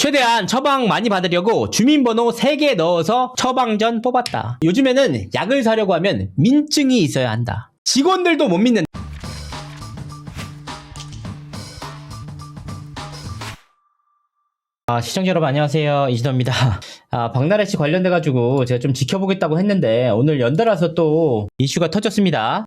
최대한 처방 많이 받으려고 주민번호 3개 넣어서 처방전 뽑았다. 요즘에는 약을 사려고 하면 민증이 있어야 한다. 직원들도 못 믿는. 시청자 여러분 안녕하세요, 이진호입니다. 박나래씨 관련돼가지고 제가 좀 지켜보겠다고 했는데 오늘 연달아서 또 이슈가 터졌습니다.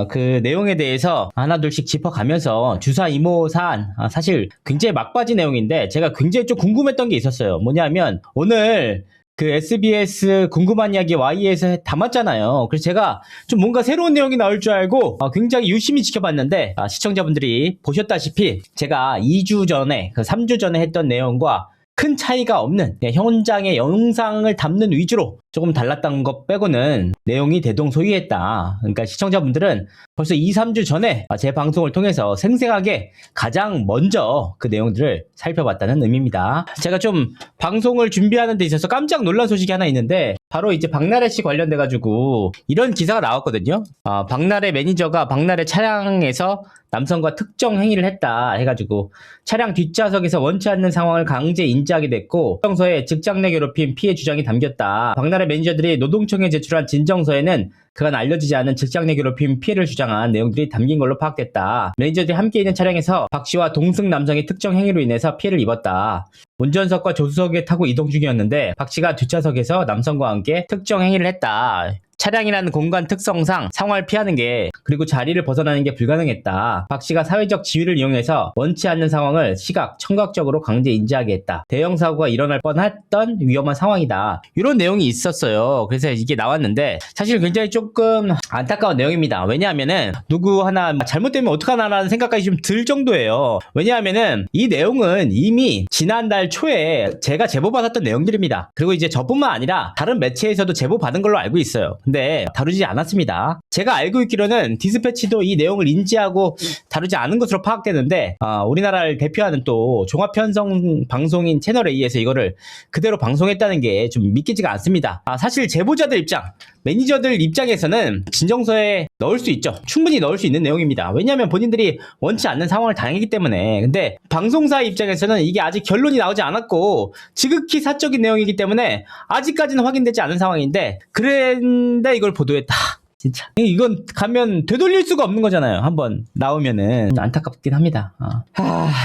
그 내용에 대해서 하나둘씩 짚어가면서 주사 이모 사안, 사실 굉장히 막바지 내용인데 제가 굉장히 좀 궁금했던 게 있었어요. 뭐냐면 오늘 그 SBS 궁금한 이야기 Y에서 담았잖아요. 그래서 제가 좀 뭔가 새로운 내용이 나올 줄 알고 굉장히 유심히 지켜봤는데 시청자분들이 보셨다시피 제가 2주 전에, 3주 전에 했던 내용과 큰 차이가 없는 현장의 영상을 담는 위주로 조금 달랐던 것 빼고는 내용이 대동소이했다. 그러니까 시청자분들은 벌써 2, 3주 전에 제 방송을 통해서 생생하게 가장 먼저 그 내용들을 살펴봤다는 의미입니다. 제가 좀 방송을 준비하는 데 있어서 깜짝 놀란 소식이 하나 있는데 바로 이제 박나래 씨 관련돼가지고 이런 기사가 나왔거든요. 박나래 매니저가 박나래 차량에서 남성과 특정 행위를 했다 해가지고 차량 뒷좌석에서 원치 않는 상황을 강제 인지하게 됐고 진정서에 직장 내 괴롭힘 피해 주장이 담겼다. 박나래 매니저들이 노동청에 제출한 진정서에는 그간 알려지지 않은 직장 내 괴롭힘 피해를 주장한 내용들이 담긴 걸로 파악됐다. 매니저들이 함께 있는 차량에서 박 씨와 동승 남성의 특정 행위로 인해서 피해를 입었다. 운전석과 조수석에 타고 이동 중이었는데 박 씨가 뒷좌석에서 남성과 함께 특정 행위를 했다. 차량이라는 공간 특성상 상황을 피하는 게 그리고 자리를 벗어나는 게 불가능했다. 박 씨가 사회적 지위를 이용해서 원치 않는 상황을 시각, 청각적으로 강제 인지하게 했다. 대형 사고가 일어날 뻔했던 위험한 상황이다. 이런 내용이 있었어요. 그래서 이게 나왔는데 사실 굉장히 조금 안타까운 내용입니다. 왜냐하면은 누구 하나 잘못되면 어떡하나라는 생각까지 좀 들 정도예요. 왜냐하면은 이 내용은 이미 지난달 초에 제가 제보받았던 내용들입니다. 그리고 이제 저뿐만 아니라 다른 매체에서도 제보받은 걸로 알고 있어요. 근데 다루지 않았습니다. 제가 알고 있기로는 디스패치도 이 내용을 인지하고 다루지 않은 것으로 파악되는데 우리나라를 대표하는 또 종합편성 방송인 채널A에서 이거를 그대로 방송했다는 게 좀 믿기지가 않습니다. 사실 제보자들 입장, 매니저들 입장에서는 진정서에 넣을 수 있죠. 충분히 넣을 수 있는 내용입니다. 왜냐하면 본인들이 원치 않는 상황을 당했기 때문에. 근데 방송사 입장에서는 이게 아직 결론이 나오지 않았고 지극히 사적인 내용이기 때문에 아직까지는 확인되지 않은 상황인데 그런데 이걸 보도했다. 진짜 이건 가면 되돌릴 수가 없는 거잖아요. 한번 나오면은 안타깝긴 합니다.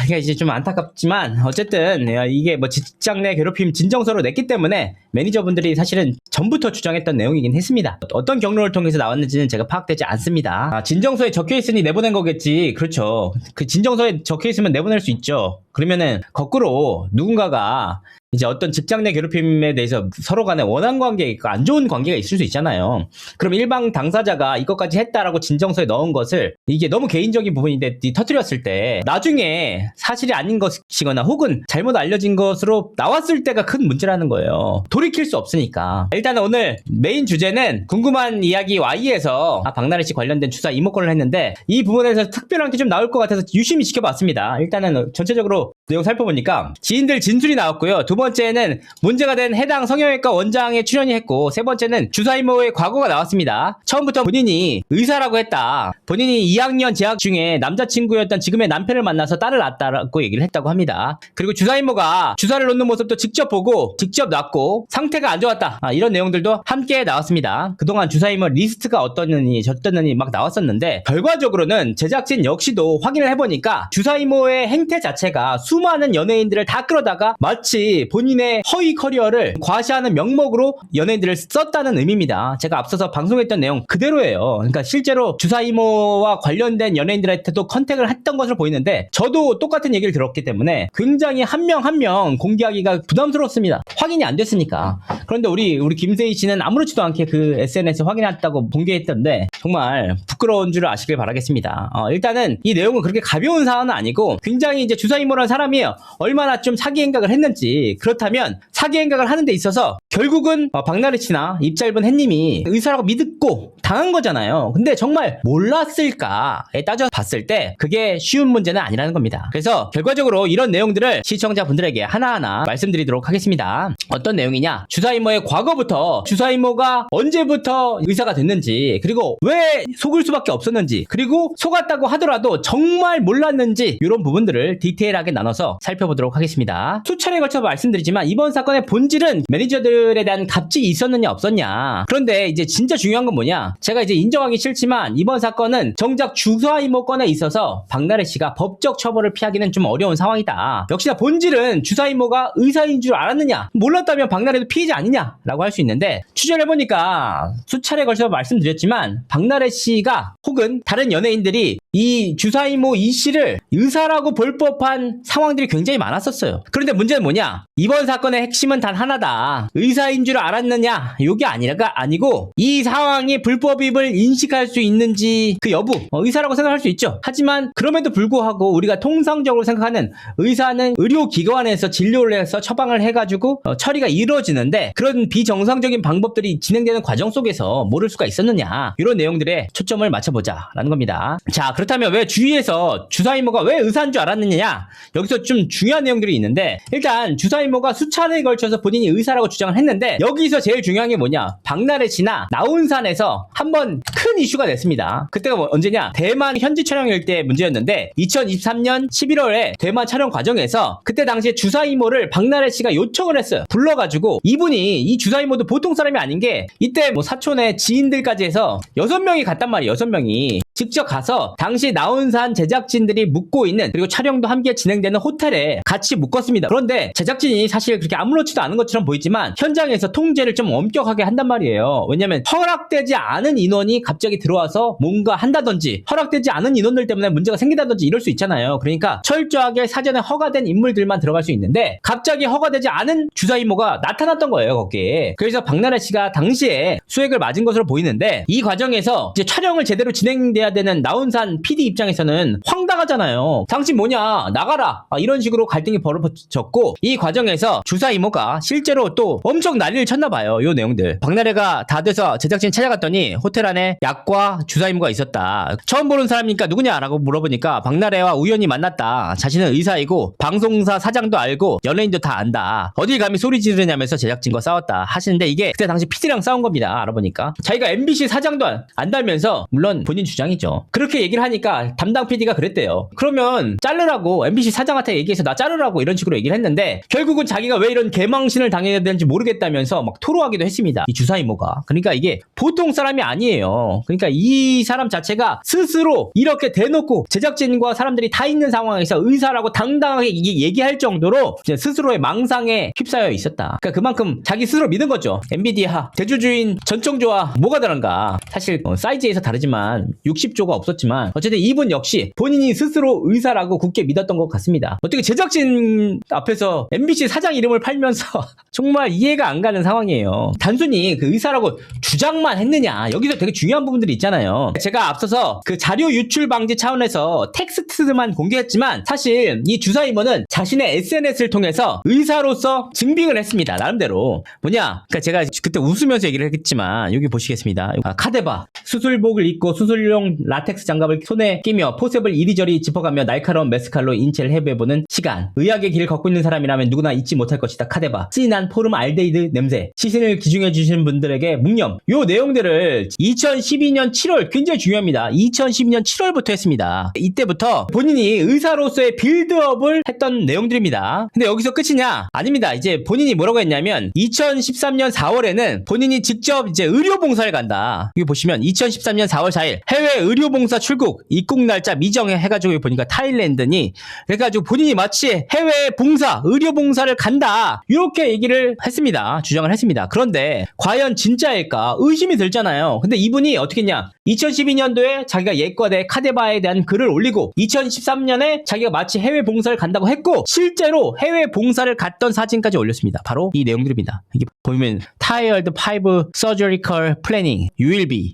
이게 이제 좀 안타깝지만 어쨌든 이게 뭐 직장 내 괴롭힘 진정서로 냈기 때문에 매니저분들이 사실은 전부터 주장했던 내용이긴 했습니다. 어떤 경로를 통해서 나왔는지는 제가 파악되지 않습니다. 진정서에 적혀있으니 내보낸 거겠지. 그렇죠. 그 진정서에 적혀있으면 내보낼 수 있죠. 그러면은 거꾸로 누군가가 이제 어떤 직장 내 괴롭힘에 대해서 서로 간에 원한 관계, 안 좋은 관계가 있을 수 있잖아요. 그럼 일방 당사자가 이것까지 했다라고 진정서에 넣은 것을 이게 너무 개인적인 부분인데 터뜨렸을 때 나중에 사실이 아닌 것이거나 혹은 잘못 알려진 것으로 나왔을 때가 큰 문제라는 거예요. 돌이킬 수 없으니까. 일단은 오늘 메인 주제는 궁금한 이야기 Y에서 박나래 씨 관련된 주사 이모권을 했는데 이 부분에서 특별한 게 좀 나올 것 같아서 유심히 지켜봤습니다. 일단은 전체적으로 내용 살펴보니까 지인들 진술이 나왔고요. 두 번째는 문제가 된 해당 성형외과 원장의 출연이 했고 세 번째는 주사 이모의 과거가 나왔습니다. 처음부터 본인이 의사라고 했다. 본인이 2학년 재학 중에 남자친구였던 지금의 남편을 만나서 딸을 낳았다고 얘기를 했다고 합니다. 그리고 주사 이모가 주사를 놓는 모습도 직접 보고 직접 놨고 상태가 안 좋았다. 이런 내용들도 함께 나왔습니다. 그동안 주사 이모 리스트가 어떠느니 저떠느니 막 나왔었는데 결과적으로는 제작진 역시도 확인을 해보니까 주사 이모의 행태 자체가 수많은 연예인들을 다 끌어다가 마치 본인의 허위 커리어를 과시하는 명목으로 연예인들을 썼다는 의미입니다. 제가 앞서서 방송했던 내용 그대로예요. 그러니까 실제로 주사 이모와 관련된 연예인들한테도 컨택을 했던 것으로 보이는데 저도 똑같은 얘기를 들었기 때문에 굉장히 한 명 한 명 공개하기가 부담스럽습니다. 확인이 안 됐으니까. 그런데 우리 김세희 씨는 아무렇지도 않게 그 SNS에 확인했다고 공개했던데 정말 부끄러운 줄 아시길 바라겠습니다. 일단은 이 내용은 그렇게 가벼운 사안은 아니고 굉장히 이제 주사 이모라는 사람이 얼마나 좀 사기 행각을 했는지, 그렇다면 사기 행각을 하는 데 있어서 결국은 박나래 씨나 입 짧은 햇님이 의사라고 믿고 당한 거잖아요. 근데 정말 몰랐을까에 따져 봤을 때 그게 쉬운 문제는 아니라는 겁니다. 그래서 결과적으로 이런 내용들을 시청자분들에게 하나하나 말씀드리도록 하겠습니다. 어떤 내용이냐? 주사 이모의 과거부터 주사 이모가 언제부터 의사가 됐는지, 그리고 왜 속을 수밖에 없었는지, 그리고 속았다고 하더라도 정말 몰랐는지, 이런 부분들을 디테일하게 나눠서 살펴보도록 하겠습니다. 수차례에 걸쳐 말씀드리지만 이번 사건의 본질은 매니저들에 대한 갑질이 있었느냐 없었냐. 그런데 이제 진짜 중요한 건 뭐냐? 제가 이제 인정하기 싫지만 이번 사건은 정작 주사 이모 건에 있어서 박나래 씨가 법적 처벌을 피하기는 좀 어려운 상황이다. 역시나 본질은 주사 이모가 의사인 줄 알았느냐, 몰랐다면 박나래도 피해자 아니냐라고 할 수 있는데, 취재를 해보니까 수차례에 걸쳐 말씀드렸지만 박나래 씨가 혹은 다른 연예인들이 이 주사 이모 이 씨를 의사라고 볼 법한 상황들이 굉장히 많았었어요. 그런데 문제는 뭐냐? 이번 사건의 핵심은 단 하나다. 의사인 줄 알았느냐? 이게 아니고 이 상황이 불법임을 인식할 수 있는지 그 여부, 의사라고 생각할 수 있죠. 하지만 그럼에도 불구하고 우리가 통상적으로 생각하는 의사는 의료기관에서 진료를 해서 처방을 해가지고 처리가 이루어지는데, 그런 비정상적인 방법들이 진행되는 과정 속에서 모를 수가 있었느냐, 이런 내용들에 초점을 맞춰보자라는 겁니다. 자, 그렇다면 왜 주위에서 주사 이모가 왜 의사인 줄 알았느냐, 여기서 좀 중요한 내용들이 있는데, 일단 주사 이모가 수차례에 걸쳐서 본인이 의사라고 주장을 했는데, 여기서 제일 중요한 게 뭐냐? 박나래 씨나 나온산에서 한번 큰 이슈가 됐습니다. 그때가 언제냐? 대만 현지 촬영일 때 문제였는데, 2023년 11월에 대만 촬영 과정에서 그때 당시에 주사 이모를 박나래 씨가 요청을 했어요. 불러가지고 이분이, 이 주사 이모도 보통 사람이 아닌 게, 이때 뭐 사촌의 지인들까지 해서 6명이 갔단 말이에요. 6명이 직접 가서 당시 나온산 제작진들이 묵고 있는, 그리고 촬영도 함께 진행되는 호텔에 같이 묵었습니다. 그런데 제작진이 사실 그렇게 아무렇지도 않은 것처럼 보이지만 현장에서 통제를 좀 엄격하게 한단 말이에요. 왜냐면 허락되지 않은 인원이 갑자기 들어와서 뭔가 한다든지, 허락되지 않은 인원들 때문에 문제가 생긴다든지 이럴 수 있잖아요. 그러니까 철저하게 사전에 허가된 인물들만 들어갈 수 있는데, 갑자기 허가되지 않은 주사 이모가 나타났던 거예요, 거기에. 그래서 박나래 씨가 당시에 수액을 맞은 것으로 보이는데, 이 과정에서 이제 촬영을 제대로 진행돼야 되는 나온산 PD 입장에서는 황당하잖아요. 당신 뭐냐, 나가라, 이런 식으로 갈등이 벌어졌고, 이 과정에서 주사 이모가 실제로 또 엄청 난리를 쳤나봐요. 요 내용들 박나래가 다 돼서 제작진 찾아갔더니 호텔 안에 약과 주사 이모가 있었다. 처음 보는 사람이니까 누구냐라고 물어보니까 박나래와 우연히 만났다. 자신은 의사이고 방송사 사장도 알고 연예인도 다 안다. 어딜 감히 소리 지르냐면서 제작진과 싸웠다 하시는데, 이게 그때 당시 PD랑 싸운 겁니다. 알아보니까 자기가 MBC 사장도 안 달면서, 물론 본인 주장이죠. 그렇게 얘기를 하니까 담당 PD가 그랬대요. 그러면 자르라고, MBC 사장한테 얘기해서 나 자르라고, 이런 식으로 얘기를 했는데, 결국은 자기가 왜 이런 개망신을 당해야 되는지 모르겠다면서 막 토로하기도 했습니다. 이 주사 이모가. 그러니까 이게 보통 사람이 아니에요. 그러니까 이 사람 자체가 스스로 이렇게 대놓고 제작진과 사람들이 다 있는 상황에서 의사라고 당당하게 얘기할 정도로 스스로의 망상에 휩싸여 있었다. 그러니까 그만큼 자기 스스로 믿은 거죠. 엔비디아 대주주인 전청조와 뭐가 다른가. 사실 사이즈에서 다르지만 60조가 없었지만 어쨌든 이분 역시 본인이 스스로 의사라고 굳게 믿었던 것 같습니다. 어떻게 제작진 앞에서 MBC 사장 이름을 팔면서 정말 이해가 안 가는 상황이에요. 단순히 그 의사라고 주장만 했느냐, 여기서 되게 중요한 부분들이 있잖아요. 제가 앞서서 그 자료 유출 방지 차원에서 텍스트만 공개했지만, 사실 이 주사 이모는 자신의 SNS를 통해서 의사로서 증빙을 했습니다. 나름대로. 뭐냐, 그러니까 제가 그때 웃으면서 얘기를 했지만, 여기 보시겠습니다. 카데바 수술복을 입고 수술용 라텍스 장갑을 손에 끼며 포셉을 이리저리 짚어가며 날카로운 메스칼로 인체를 해부해보는 시간. 의학의 길을 걷고 있는 사람이라면 누구나 잊지 못할 것이다. 카데바. 진한 포름알데히드 냄새. 시신을 기증해주시는 분들에게 묵념. 요 내용들을 2012년 7월, 굉장히 중요합니다. 2012년 7월부터 했습니다. 이때부터 본인이 의사로서의 빌드업을 했던 내용들입니다. 근데 여기서 끝이냐? 아닙니다. 이제 본인이 뭐라고 했냐면 2013년 4월에는 본인이 직접 이제 의료봉사를 간다. 여기 보시면 2013년 4월 4일 해외 의료봉사 출국 입국 날짜 미정해 해가지고 보니까 타일랜드니, 그래가지고 본인이 마치 해외 봉사, 의료봉사를 간다, 이렇게 얘기를 했습니다. 주장을 했습니다. 그런데 과연 진짜일까 의심이 들잖아요. 근데 이분이 어떻게 했냐, 2012년도에 자기가 예과대 카데바에 대한 글을 올리고 2013년에 자기가 마치 해외 봉사를 간다고 했고, 실제로 해외 봉사를 갔던 사진까지 올렸습니다. 바로 이 내용들입니다. 이게 보면 Tired 5 Surgical Planning ULB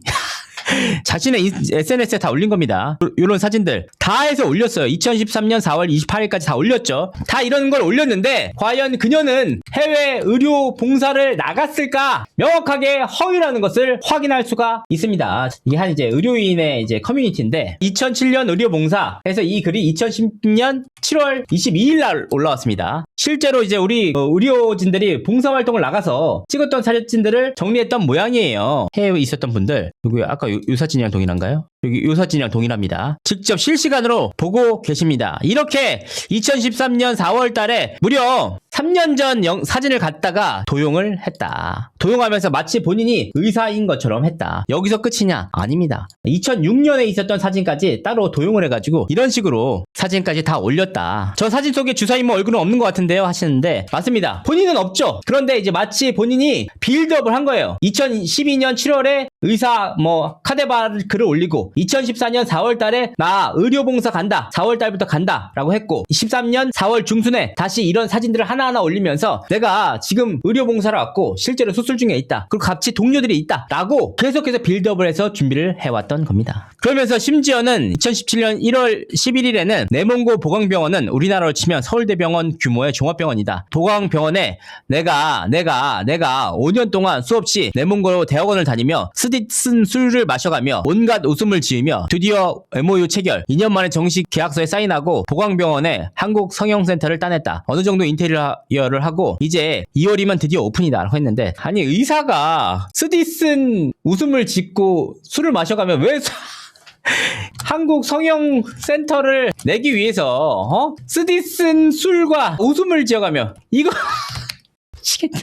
자신의 SNS에 다 올린 겁니다. 이런 사진들 다 해서 올렸어요. 2013년 4월 28일까지 다 올렸죠. 다 이런 걸 올렸는데 과연 그녀는 해외 의료 봉사를 나갔을까? 명확하게 허위라는 것을 확인할 수가 있습니다. 이게 한 이제 의료인의 이제 커뮤니티인데 2007년 의료 봉사에서 이 글이 2010년 7월 22일 날 올라왔습니다. 실제로 이제 우리 의료진들이 봉사활동을 나가서 찍었던 사진들을 정리했던 모양이에요. 해외에 있었던 분들. 여기 아까 요 사진이랑 동일한가요? 여기 요 사진이랑 동일합니다. 직접 실시간으로 보고 계십니다. 이렇게 2013년 4월 달에 무려 3년 전 사진을 갖다가 도용을 했다. 도용하면서 마치 본인이 의사인 것처럼 했다. 여기서 끝이냐? 아닙니다. 2006년에 있었던 사진까지 따로 도용을 해가지고 이런 식으로 사진까지 다 올렸다. 저 사진 속에 주사임모 얼굴은 없는 것 같은데요? 하시는데 맞습니다. 본인은 없죠. 그런데 이제 마치 본인이 빌드업을 한 거예요. 2012년 7월에 의사 카데바 글을 올리고 2014년 4월 달에 나 의료봉사 간다. 4월 달부터 간다. 라고 했고 13년 4월 중순에 다시 이런 사진들을 하나하나 올리면서 내가 지금 의료봉사를 왔고 실제로 수술 중에 있다. 그리고 같이 동료들이 있다. 라고 계속해서 빌드업을 해서 준비를 해왔던 겁니다. 그러면서 심지어는 2017년 1월 11일에는 내몽고 보강병원은 우리나라로 치면 서울대병원 규모의 종합병원이다. 보강병원에 내가 5년 동안 수없이 내몽고 대학원을 다니며 스디슨 술을 마셔가며 온갖 웃음을 지으며 드디어 MOU 체결 2년 만에 정식 계약서에 사인하고 보강병원에 한국 성형센터를 따냈다. 어느 정도 인테리어를 하고 이제 2월이면 드디어 오픈이다 라고 했는데 아니 의사가 스디슨 웃음을 짓고 술을 마셔가며 왜 한국 성형센터를 내기 위해서 스디슨 술과 웃음을 지어가며 이거 미치겠다.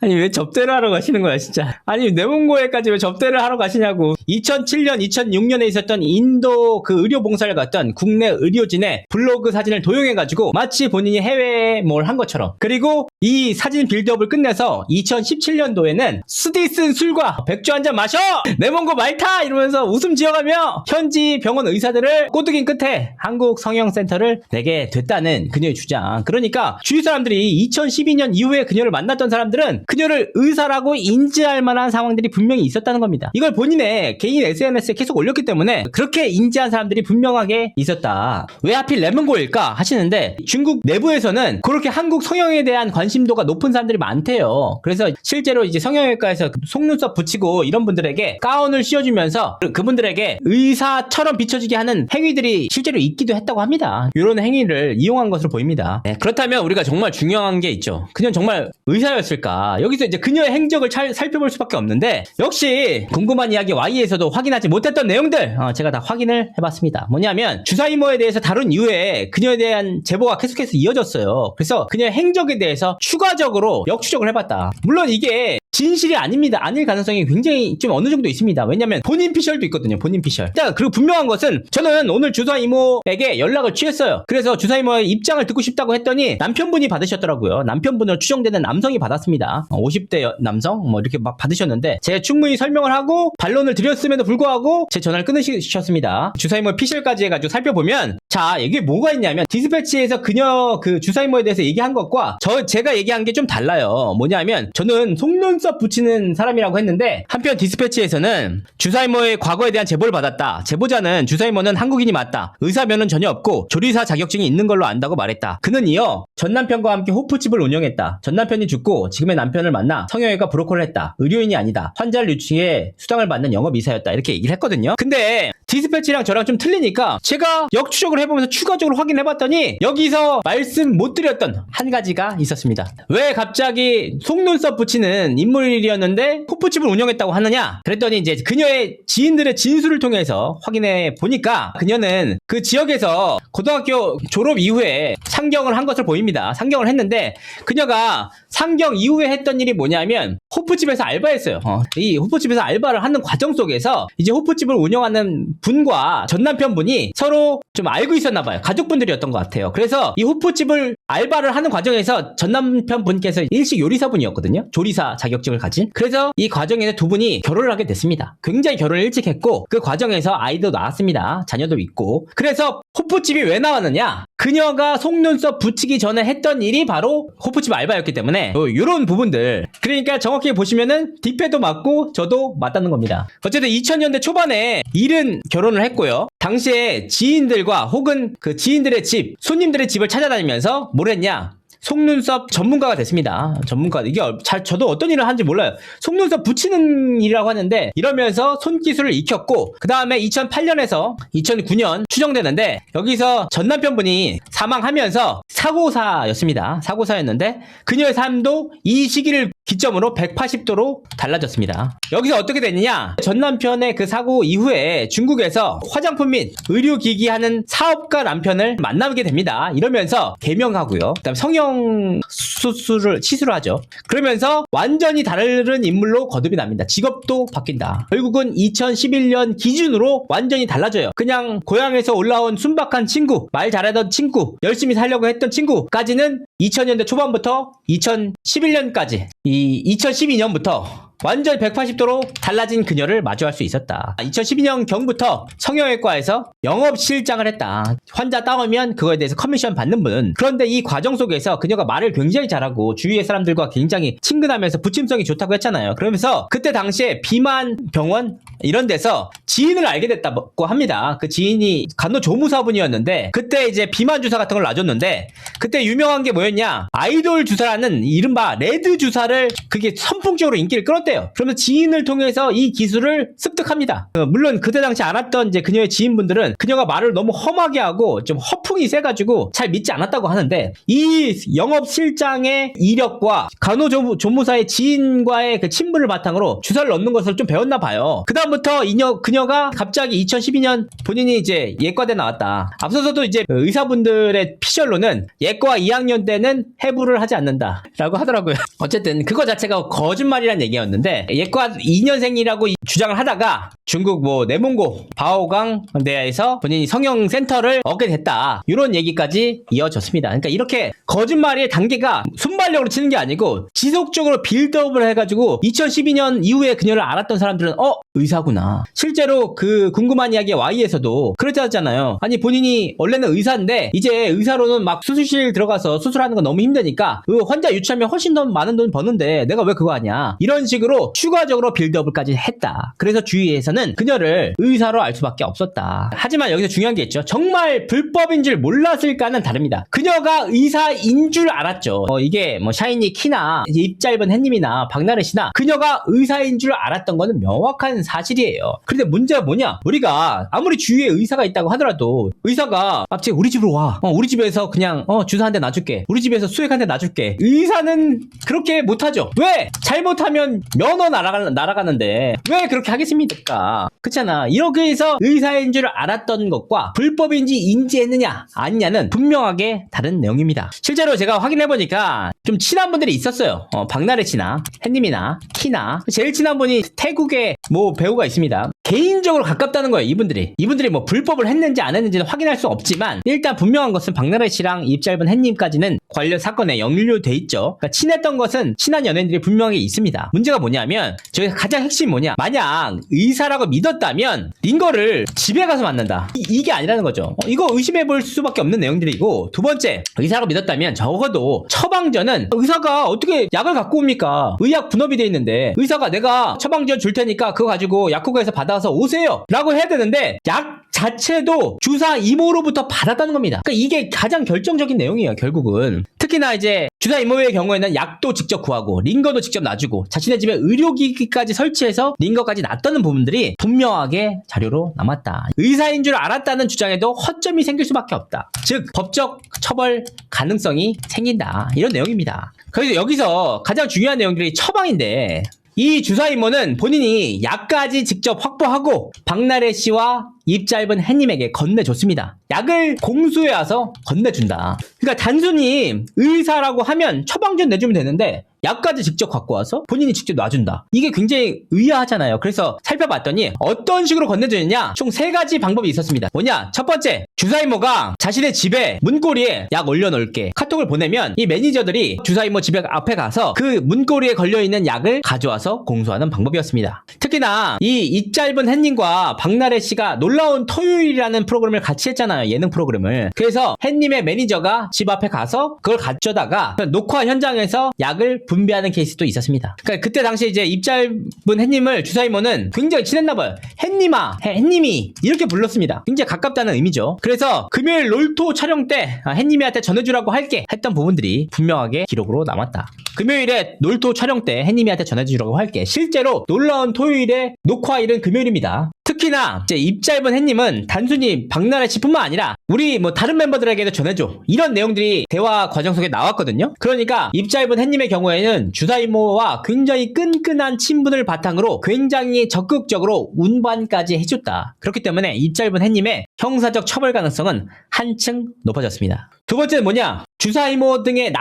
아니 왜 접대를 하러 가시는 거야 진짜. 아니 내몽고에까지 왜 접대를 하러 가시냐고. 2007년 2006년에 있었던 인도 그 의료봉사를 갔던 국내 의료진의 블로그 사진을 도용해가지고 마치 본인이 해외에 뭘 한 것처럼. 그리고 이 사진 빌드업을 끝내서 2017년도에는 스디슨 술과 백주 한잔 마셔! 내몽고 말타! 이러면서 웃음 지어가며 현지 병원 의사들을 꼬드긴 끝에 한국 성형센터를 내게 됐다는 그녀의 주장. 그러니까 주위 사람들이 2012년 이후에 그녀를 만났던 사람들은 그녀를 의사라고 인지할 만한 상황들이 분명히 있었다는 겁니다. 이걸 본인의 개인 SNS에 계속 올렸기 때문에 그렇게 인지한 사람들이 분명하게 있었다. 왜 하필 레몬고일까 하시는데 중국 내부에서는 그렇게 한국 성형에 대한 관심도가 높은 사람들이 많대요. 그래서 실제로 이제 성형외과에서 속눈썹 붙이고 이런 분들에게 가운을 씌워주면서 그분들에게 의사처럼 비춰지게 하는 행위들이 실제로 있기도 했다고 합니다. 이런 행위를 이용한 것으로 보입니다. 네, 그렇다면 우리가 정말 중요한 게 있죠. 그녀는 정말 의사였을까? 여기서 이제 그녀의 행적을 살펴볼 수밖에 없는데 역시 궁금한 이야기 Y에서도 확인하지 못했던 내용들 제가 다 확인을 해봤습니다. 뭐냐면 주사이모에 대해서 다룬 이후에 그녀에 대한 제보가 계속해서 이어졌어요. 그래서 그녀의 행적에 대해서 추가적으로 역추적을 해봤다. 물론 이게 진실이 아닙니다. 아닐 가능성이 굉장히 좀 어느 정도 있습니다. 왜냐면 본인 피셜도 있거든요. 본인 피셜. 자, 그리고 분명한 것은 저는 오늘 주사이모에게 연락을 취했어요. 그래서 주사이모의 입장을 듣고 싶다고 했더니 남편분이 받으셨더라고요. 남편분으로 추정되는 남성이 받았습니다. 50대 남성 뭐 이렇게 막 받으셨는데 제가 충분히 설명을 하고 반론을 드렸음에도 불구하고 제 전화를 끊으셨습니다. 주사이모의 피셜까지 해가지고 살펴보면 자, 이게 뭐가 있냐면 디스패치에서 그녀 그 주사이모에 대해서 얘기한 것과 제가 얘기한 게 좀 달라요. 뭐냐면 저는 속눈썹 붙이는 사람이라고 했는데 한편 디스패치에서는 주사이모의 과거에 대한 제보를 받았다. 제보자는 주사이모는 한국인이 맞다. 의사면은 전혀 없고 조리사 자격증이 있는 걸로 안다고 말했다. 그는 이어 전 남편과 함께 호프집을 운영했다. 전 남편이 죽고 지금의 남편을 만나 성형외과 브로커를 했다. 의료인이 아니다. 환자를 유치해 수당을 받는 영업이사였다. 이렇게 얘기를 했거든요. 근데 디스패치랑 저랑 좀 틀리니까 제가 역추적을 해보면서 추가적으로 확인해봤더니 여기서 말씀 못 드렸던 한 가지가 있었습니다. 왜 갑자기 속눈썹 붙이는 인물이었는데 호프집을 운영했다고 하느냐? 그랬더니 이제 그녀의 지인들의 진술을 통해서 확인해 보니까 그녀는 그 지역에서 고등학교 졸업 이후에 상경을 한 것을 보입니다. 상경을 했는데 그녀가 상경 이후에 했던 일이 뭐냐면 호프집에서 알바했어요. 이 호프집에서 알바를 하는 과정 속에서 이제 호프집을 운영하는 분과 전 남편분이 서로 좀 알고 있었나 봐요. 가족분들이었던 것 같아요. 그래서 이 호프집을 알바를 하는 과정에서 전 남편분께서 일식 요리사분이었거든요. 조리사 자격증을 가진. 그래서 이 과정에서 두 분이 결혼을 하게 됐습니다. 굉장히 결혼을 일찍 했고 그 과정에서 아이도 낳았습니다. 자녀도 있고. 그래서 호프집이 왜 나왔느냐? 그녀가 속눈썹 붙이기 전에 했던 일이 바로 호프집 알바였기 때문에 이런 부분들 여러분들. 그러니까 정확히 보시면은 뒷배도 맞고 저도 맞다는 겁니다. 어쨌든 2000년대 초반에 일은 결혼을 했고요. 당시에 지인들과 혹은 그 지인들의 집, 손님들의 집을 찾아다니면서 뭘 했냐? 속눈썹 전문가가 됐습니다. 전문가. 이게 저도 어떤 일을 하는지 몰라요. 속눈썹 붙이는 일이라고 하는데 이러면서 손기술을 익혔고 그 다음에 2008년에서 2009년 추정되는데 여기서 전 남편분이 사망하면서 사고사였습니다. 사고사였는데 그녀의 삶도 이 시기를 기점으로 180도로 달라졌습니다. 여기서 어떻게 됐느냐? 전 남편의 그 사고 이후에 중국에서 화장품 및 의료기기 하는 사업가 남편을 만나게 됩니다. 이러면서 개명하고요. 그다음 성형 시술을 하죠. 그러면서 완전히 다른 인물로 거듭이 납니다. 직업도 바뀐다. 결국은 2011년 기준으로 완전히 달라져요. 그냥 고향에서 올라온 순박한 친구, 말 잘하던 친구, 열심히 살려고 했던 친구까지는 2000년대 초반부터 2011년까지 이 2012년부터 완전히 180도로 달라진 그녀를 마주할 수 있었다. 2012년 경부터 성형외과에서 영업실장을 했다. 환자 따오면 그거에 대해서 커미션 받는 분. 그런데 이 과정 속에서 그녀가 말을 굉장히 잘하고 주위의 사람들과 굉장히 친근하면서 부침성이 좋다고 했잖아요. 그러면서 그때 당시에 비만 병원 이런 데서 지인을 알게 됐다고 합니다. 그 지인이 간호조무사분이었는데 그때 이제 비만 주사 같은 걸 놔줬는데 그때 유명한 게 뭐였냐? 아이돌 주사라는 이른바 레드 주사를 그게 선풍적으로 인기를 끌었대요. 그러면 지인을 통해서 이 기술을 습득합니다. 물론 그때 당시 알았던 이제 그녀의 지인분들은 그녀가 말을 너무 험하게 하고 좀 허풍이 세가지고 잘 믿지 않았다고 하는데 이 영업실장의 이력과 간호조무사의 지인과의 그 친분을 바탕으로 주사를 넣는 것을 좀 배웠나 봐요. 그 다음부터 그녀가 갑자기 2012년 본인이 이제 예과대 나왔다. 앞서서도 이제 의사분들의 피셜로는 예과 2학년 때는 해부를 하지 않는다 라고 하더라고요. 어쨌든 그거 자체가 거짓말이란 얘기였는데 예과 2년생이라고 주장을 하다가 중국 뭐 내몽고 바오강 대에서 본인이 성형센터를 얻게 됐다. 이런 얘기까지 이어졌습니다. 그러니까 이렇게 거짓말의 단계가 순발력으로 치는 게 아니고 지속적으로 빌드업을 해가지고 2012년 이후에 그녀를 알았던 사람들은 의사구나. 실제로 그 궁금한 이야기의 Y에서도 그랬잖아요. 아니 본인이 원래는 의사인데 이제 의사로는 막 수술실 들어가서 수술하는 거 너무 힘드니까 그 환자 유치하면 훨씬 더 많은 돈 버는데 내가 왜 그거 하냐. 이런 식으로 추가적으로 빌드업을까지 했다. 그래서 주위에서는 그녀를 의사로 알 수밖에 없었다. 하지만 여기서 중요한 게 있죠. 정말 불법인 줄 몰랐을까는 다릅니다. 그녀가 의사인 줄 알았죠. 이게 뭐 샤이니 키나 입 짧은 햇님이나 박나래 씨나 그녀가 의사인 줄 알았던 거는 명확한 사실이에요. 그런데 문제가 뭐냐? 우리가 아무리 주위에 의사가 있다고 하더라도 의사가 갑자기 우리 집으로 와. 우리 집에서 그냥 주사 한 대 놔줄게. 우리 집에서 수액 한 대 놔줄게. 의사는 그렇게 못하죠. 왜? 잘못하면 면허 날아가는데 왜 그렇게 하겠습니까? 그렇잖아. 이렇게 해서 의사인 줄 알았던 것과 불법인지 인지했느냐 아니냐는 분명하게 다른 내용입니다. 실제로 제가 확인해보니까 좀 친한 분들이 있었어요. 박나래 씨나 햇님이나 키나 제일 친한 분이 태국의 뭐 배우가 있습니다. 개인적으로 가깝다는 거예요. 이분들이 뭐 불법을 했는지 안 했는지는 확인할 수 없지만 일단 분명한 것은 박나래 씨랑 입 짧은 햇님까지는 관련 사건에 연루돼 있죠. 그러니까 친했던 것은 친한 연예인들이 분명히 있습니다. 문제가 뭐냐면 저희 가장 핵심이 뭐냐? 만약 의사라고 믿었다면 링거를 집에 가서 만난다. 이게 아니라는 거죠. 이거 의심해 볼 수밖에 없는 내용들이고 두 번째 의사라고 믿었다면 적어도 처방전은 의사가 어떻게 약을 갖고 옵니까? 의약 분업이 돼 있는데 의사가 내가 처방전 줄 테니까 그거 가지고 약국에서 받아서 오세요 라고 해야 되는데 약 자체도 주사 이모로부터 받았다는 겁니다. 그러니까 이게 가장 결정적인 내용이에요. 결국은 특히나 이제 주사 이모의 경우에는 약도 직접 구하고 링거도 직접 놔주고 자신의 집에 의료기기까지 설치해서 링거까지 놨다는 부분들이 분명하게 자료로 남았다. 의사인 줄 알았다는 주장에도 허점이 생길 수밖에 없다. 즉 법적 처벌 가능성이 생긴다. 이런 내용입니다. 그래서 여기서 가장 중요한 내용들이 처방인데 이 주사 이모는 본인이 약까지 직접 확보하고 박나래 씨와 입 짧은 햇님에게 건네줬습니다. 약을 공수해 와서 건네준다. 그러니까 단순히 의사라고 하면 처방전 내주면 되는데 약까지 직접 갖고 와서 본인이 직접 놔준다. 이게 굉장히 의아하잖아요. 그래서 살펴봤더니 어떤 식으로 건네주느냐 총 3가지 방법이 있었습니다. 뭐냐? 첫 번째, 주사 이모가 자신의 집에 문고리에 약 올려놓을게 카톡을 보내면 이 매니저들이 주사 이모 집에 앞에 가서 그 문고리에 걸려있는 약을 가져와서 공수하는 방법이었습니다. 특히나 이 입 짧은 햇님과 박나래 씨가 놀라운 토요일이라는 프로그램을 같이 했잖아요. 예능 프로그램을. 그래서 햇님의 매니저가 집 앞에 가서 그걸 가져다가 녹화 현장에서 약을 분배하는 케이스도 있었습니다. 그러니까 그때 당시 이제 입 짧은 햇님을 주사이모는 굉장히 친했나봐요. 햇님아, 햇님이 이렇게 불렀습니다. 굉장히 가깝다는 의미죠. 그래서 금요일 롤토 촬영 때 햇님이한테 전해주라고 할게 했던 부분들이 분명하게 기록으로 남았다. 금요일에 롤토 촬영 때 햇님이한테 전해주라고 할게. 실제로 놀라운 토요일에 녹화일은 금요일입니다. 특히나 이제 입 짧은 햇님은 단순히 박나래 씨뿐만 아니라 우리 뭐 다른 멤버들에게도 전해줘, 이런 내용들이 대화 과정 속에 나왔거든요. 그러니까 입 짧은 햇님의 경우에는 주사이모와 굉장히 끈끈한 친분을 바탕으로 굉장히 적극적으로 운반까지 해줬다. 그렇기 때문에 입 짧은 햇님의 형사적 처벌 가능성은 한층 높아졌습니다. 두 번째는 뭐냐, 주사이모 등의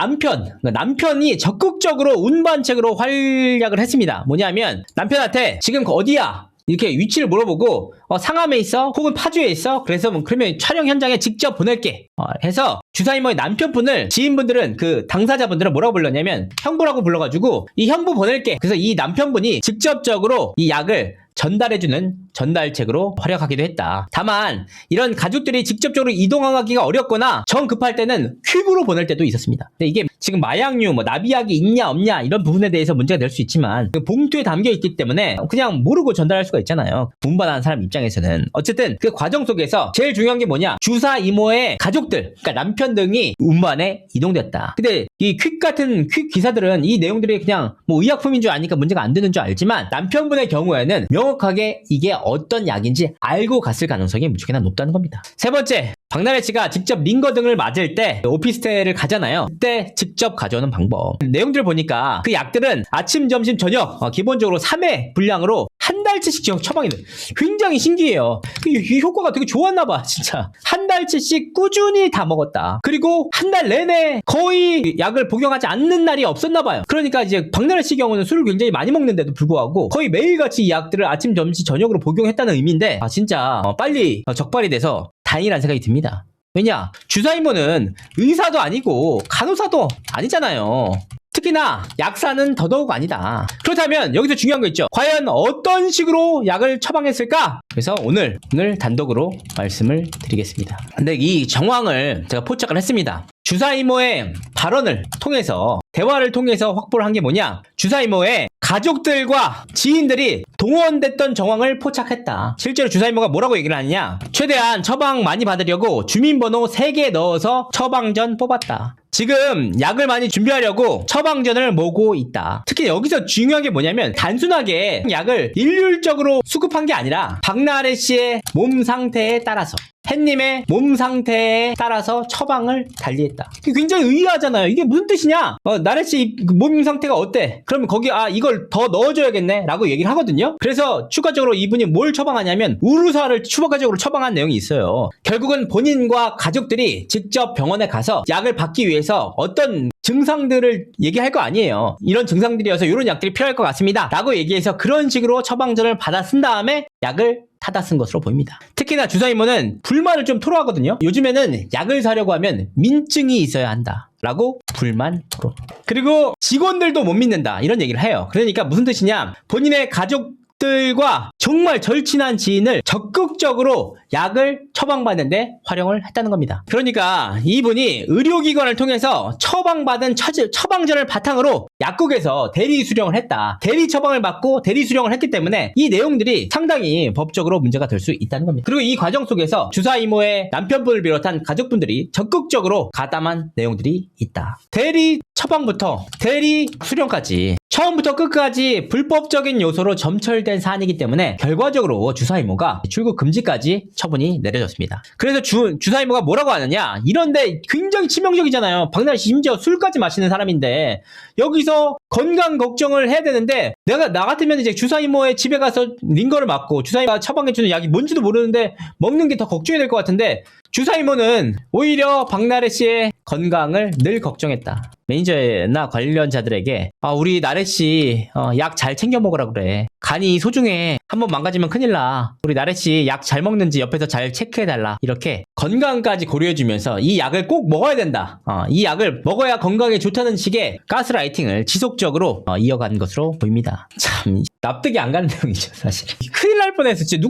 남편이 적극적으로 운반책으로 활약을 했습니다. 뭐냐면 남편한테 지금 어디야? 이렇게 위치를 물어보고 상암에 있어? 혹은 파주에 있어? 그래서 그러면 촬영 현장에 직접 보낼게 해서 주사이모의 남편분을 지인분들은, 그 당사자분들은 뭐라고 불렀냐면 형부라고 불러가지고 이 형부 보낼게. 그래서 이 남편분이 직접적으로 이 약을 전달해주는 전달책으로 활약하기도 했다. 다만 이런 가족들이 직접적으로 이동하기가 어렵거나 정 급할 때는 퀵으로 보낼 때도 있었습니다. 근데 이게 지금 마약류, 뭐 나비약이 있냐 없냐 이런 부분에 대해서 문제가 될 수 있지만 그 봉투에 담겨 있기 때문에 그냥 모르고 전달할 수가 있잖아요. 운반하는 사람 입장에서는. 어쨌든 그 과정 속에서 제일 중요한 게 뭐냐, 주사 이모의 가족들, 그러니까 남편 등이 운반에 이동됐다. 근데 이 퀵 같은 퀵 기사들은 이 내용들이 그냥 뭐 의약품인 줄 아니까 문제가 안 되는 줄 알지만 남편분의 경우에는 명확하게 이게 어떤 약인지 알고 갔을 가능성이 무척이나 높다는 겁니다. 세 번째, 박나래 씨가 직접 링거 등을 맞을 때 오피스텔을 가잖아요. 그때 직접 가져오는 방법. 내용들 보니까 그 약들은 아침, 점심, 저녁 기본적으로 3회 분량으로 한 달치씩 처방이 돼. 굉장히 신기해요. 이 효과가 되게 좋았나 봐, 진짜. 한 달치씩 꾸준히 다 먹었다. 그리고 한 달 내내 거의 약을 복용하지 않는 날이 없었나 봐요. 그러니까 이제 박나래 씨 경우는 술을 굉장히 많이 먹는데도 불구하고 거의 매일같이 이 약들을 아침, 점심, 저녁으로 복용했다는 의미인데 진짜 빨리 적발이 돼서 다행이라는 생각이 듭니다. 왜냐, 주사이모는 의사도 아니고 간호사도 아니잖아요. 특히나 약사는 더더욱 아니다. 그렇다면 여기서 중요한 거 있죠. 과연 어떤 식으로 약을 처방했을까? 그래서 오늘 단독으로 말씀을 드리겠습니다. 근데 이 정황을 제가 포착을 했습니다. 주사이모의 발언을 통해서, 대화를 통해서 확보를 한 게 뭐냐, 주사이모의 가족들과 지인들이 동원됐던 정황을 포착했다. 실제로 주사이모가 뭐라고 얘기를 하느냐, 최대한 처방 많이 받으려고 주민번호 3개 넣어서 처방전 뽑았다. 지금 약을 많이 준비하려고 처방전을 모으고 있다. 특히 여기서 중요한 게 뭐냐면 단순하게 약을 일률적으로 수급한 게 아니라 박나래 씨의 몸 상태에 따라서, 햇님의 몸 상태에 따라서 처방을 달리했다. 이게 굉장히 의아하잖아요. 이게 무슨 뜻이냐? 나래 씨 몸 상태가 어때? 그러면 거기 이걸 더 넣어줘야겠네 라고 얘기를 하거든요. 그래서 추가적으로 이분이 뭘 처방하냐면 우루사를 추가적으로 처방한 내용이 있어요. 결국은 본인과 가족들이 직접 병원에 가서 약을 받기 위해서 어떤 증상들을 얘기할 거 아니에요. 이런 증상들이어서 이런 약들이 필요할 것 같습니다 라고 얘기해서 그런 식으로 처방전을 받아 쓴 다음에 약을 타다 쓴 것으로 보입니다. 특히나 주사이모는 불만을 좀 토로하거든요. 요즘에는 약을 사려고 하면 민증이 있어야 한다 라고 불만 토로. 그리고 직원들도 못 믿는다 이런 얘기를 해요. 그러니까 무슨 뜻이냐, 본인의 가족들과 정말 절친한 지인을 적극적으로 약을 처방받는데 활용을 했다는 겁니다. 그러니까 이분이 의료기관을 통해서 처방받은 처방전을 바탕으로 약국에서 대리 수령을 했다. 대리 처방을 받고 대리 수령을 했기 때문에 이 내용들이 상당히 법적으로 문제가 될 수 있다는 겁니다. 그리고 이 과정 속에서 주사이모의 남편분을 비롯한 가족분들이 적극적으로 가담한 내용들이 있다. 대리 처방부터 대리 수령까지 처음부터 끝까지 불법적인 요소로 점철된 사안이기 때문에 결과적으로 주사이모가 출국 금지까지 처분이 내려졌습니다. 그래서 주사이모가 뭐라고 하느냐, 이런데 굉장히 치명적이잖아요. 박나래 씨 심지어 술까지 마시는 사람인데 여기서 건강 걱정을 해야 되는데, 나 같으면 이제 주사이모의 집에 가서 링거를 맞고 주사이모가 처방해주는 약이 뭔지도 모르는데 먹는 게 더 걱정이 될 것 같은데, 주사이모는 오히려 박나래 씨의 건강을 늘 걱정했다. 매니저나 관련자들에게 우리 나래 씨 약 잘 챙겨 먹으라 그래. 간이 소중해. 한번 망가지면 큰일 나. 우리 나래 씨 약 잘 먹는지 옆에서 잘 체크해달라. 이렇게 건강까지 고려해주면서 이 약을 꼭 먹어야 된다. 이 약을 먹어야 건강에 좋다는 식의 가스라이팅을 지속적으로 이어간 것으로 보입니다. 참 납득이 안 가는 내용이죠, 사실. 큰일 날 뻔했어. 진짜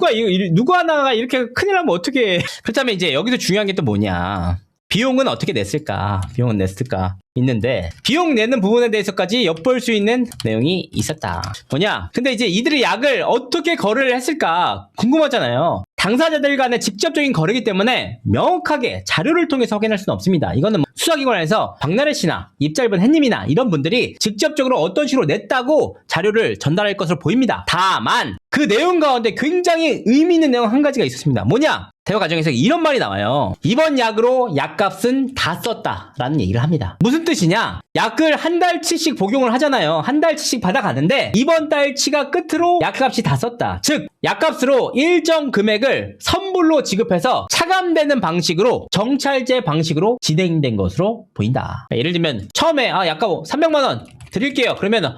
누구 하나가 이렇게 큰일 나면 어떡해. 그렇다면 이제 여기서 중요한 게 또 뭐냐. 비용은 어떻게 냈을까? 비용은 냈을까? 있는데 비용 내는 부분에 대해서까지 엿볼 수 있는 내용이 있었다. 뭐냐? 근데 이제 이들이 약을 어떻게 거래를 했을까 궁금하잖아요. 당사자들 간의 직접적인 거래이기 때문에 명확하게 자료를 통해서 확인할 수는 없습니다. 이거는 뭐 수사기관에서 박나래 씨나 입짧은 햇님이나 이런 분들이 직접적으로 어떤 식으로 냈다고 자료를 전달할 것으로 보입니다. 다만 그 내용 가운데 굉장히 의미 있는 내용 한 가지가 있었습니다. 뭐냐? 대화 과정에서 이런 말이 나와요. 이번 약으로 약값은 다 썼다라는 얘기를 합니다. 무슨 뜻이냐? 약을 한 달치씩 복용을 하잖아요. 한 달치씩 받아가는데 이번 달치가 끝으로 약값이 다 썼다. 즉 약값으로 일정 금액을 선불로 지급해서 차감되는 방식으로 정찰제 방식으로 진행된 것으로 보인다. 예를 들면 처음에 약값 300만 원 드릴게요. 그러면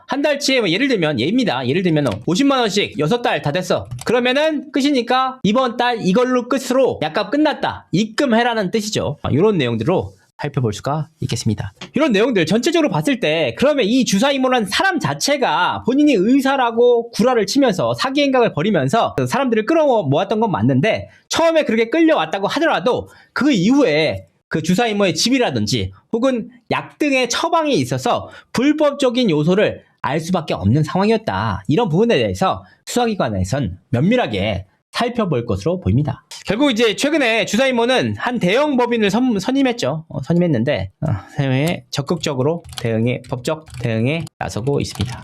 한 달치에 예를 들면 예입니다. 예를 들면 50만 원씩 6달 다 됐어. 그러면은 끝이니까 이번 달 이걸로 끝으로 약값 끝났다. 입금해라는 뜻이죠. 이런 내용들로 살펴볼 수가 있겠습니다. 이런 내용들 전체적으로 봤을 때 그러면 이 주사이모라는 사람 자체가 본인이 의사라고 구라를 치면서 사기 행각을 벌이면서 사람들을 끌어모았던 건 맞는데 처음에 그렇게 끌려왔다고 하더라도 그 이후에 그 주사이모의 집이라든지 혹은 약 등의 처방이 있어서 불법적인 요소를 알 수밖에 없는 상황이었다. 이런 부분에 대해서 수사기관에선 면밀하게 살펴볼 것으로 보입니다. 결국 이제 최근에 주사이모는 한 대형 법인을 선임했죠. 선임했는데 사용에 적극적으로 법적 대응에 나서고 있습니다.